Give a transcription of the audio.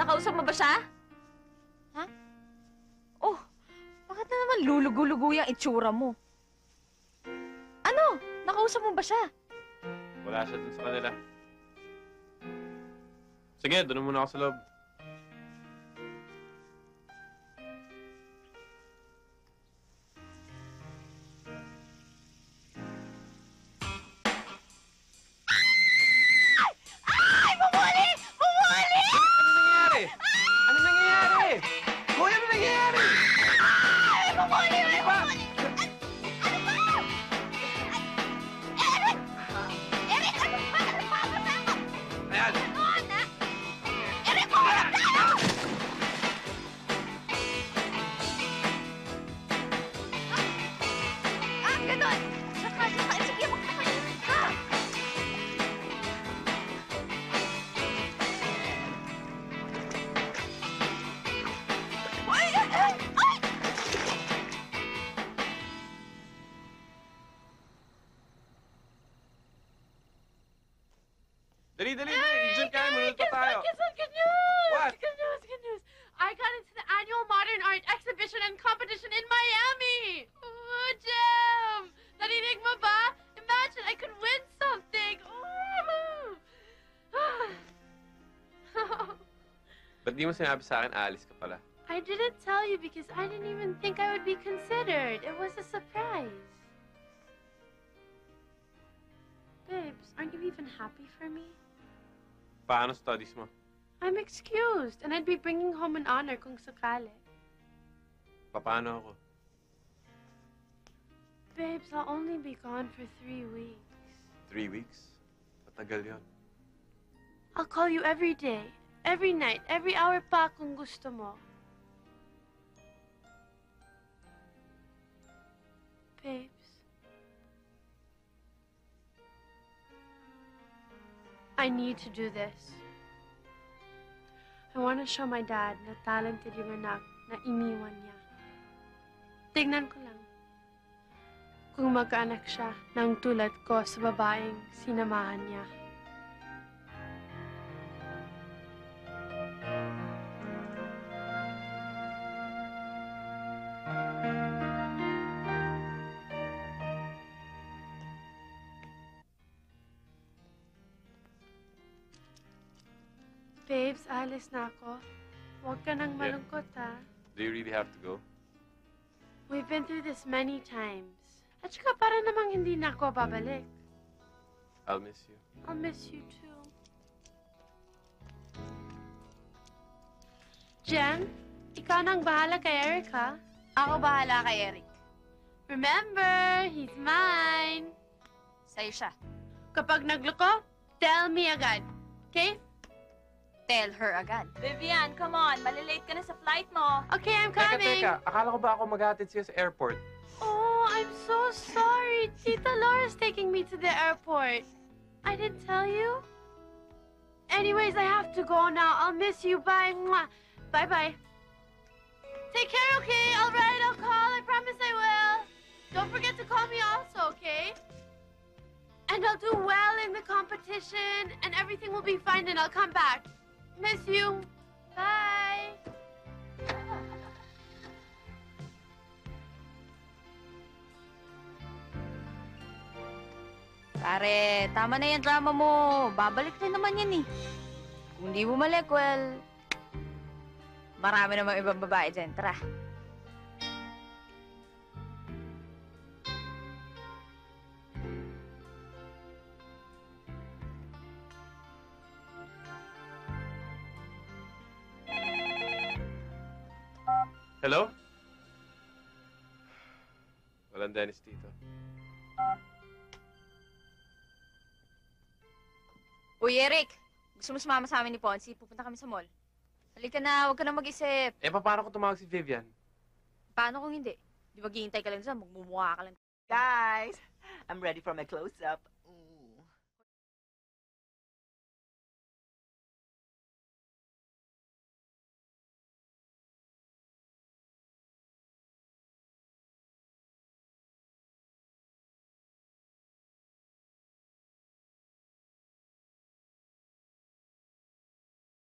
nakausap mo ba siya? Ha? Oh, bakit na naman lulugo-lugo yung itsura mo? Ano? Nakausap mo ba siya? Wala siya dun sa kanila. Sige, doon muna ako sa loob. Ay! Bumuli! Bumuli! Ano nangyayari? Ano nangyayari? Hoy, ano nangyayari? Ay! Bumuli! Ay! Bumuli! Ano ba? Eric! Eric! Ano ba? Ano ba? Ano ba? Ayan! Ano na? Eric! Bumuli tayo! Ganon! Saka! Sige, magkakain ka! Ay! Ay! Ay! Dali, dali, dali! Diyan kayo, manunod pa tayo. Guess what? Good news! What? Good news, good news. I got into the annual modern art exhibition and competition in Miami! Ooh, Jim! Narinig mo ba? Imagine I could win something! Ooh! Ba't di mo sinabi sa akin, aalis ka pala? I didn't tell you because I didn't even think I would be considered. It was a surprise. Babes, aren't you even happy for me? Paano studies mo? I'm excused, and I'd be bringing home an honor kung sakali. Paano ako? Babes, I'll only be gone for 3 weeks. 3 weeks? Matagal yun. I'll call you every day, every night, every hour pa kung gusto mo. Babes. I need to do this. I want to show my dad na talented yung anak na iniwan niya. Tignan ko lang. Kung magkaanak siya ng tulad ko sa babaeng sinamahan niya. Babes, alis na ako. Huwag ka nang malungkot, ha? Do you really have to go? We've been through this many times. At saka para namang hindi na ako babalik. I'll miss you. I'll miss you too. Jen, ikaw nang bahala kay Eric, ha? Ako bahala kay Eric. Remember, he's mine. Sa'yo siya. Kapag nagloko, tell me agad. Okay? Tell her agad. Vivian, come on. Malilate ka na sa flight mo. Okay, I'm coming. Teka. Akala ko ba ako mag-aatid sa'yo sa airport? Oh, I'm so sorry. Tita Laura's taking me to the airport. I didn't tell you? Anyways, I have to go now. I'll miss you. Bye. Mwah. Bye-bye. Take care, okay? All right, I'll call. I promise I will. Don't forget to call me also, okay? And I'll do well in the competition, and everything will be fine, and I'll come back. Miss you. Bye. Pare, tama na yung drama mo. Babalik rin naman yan eh. Kung di bumalik, well, marami namang ibang babae dyan. Tara. Hello? Walang Dennis dito. Uy, Eric. Gusto mo sumama sa amin ni Ponzi? Pupunta kami sa mall. Halika na, huwag ka na mag-isip. Eh, paano ko tumawag si Vivian? Paano kung hindi? Di ba maghihintay ka lang dyan, magmumukha ka lang. Guys, I'm ready for my close-up.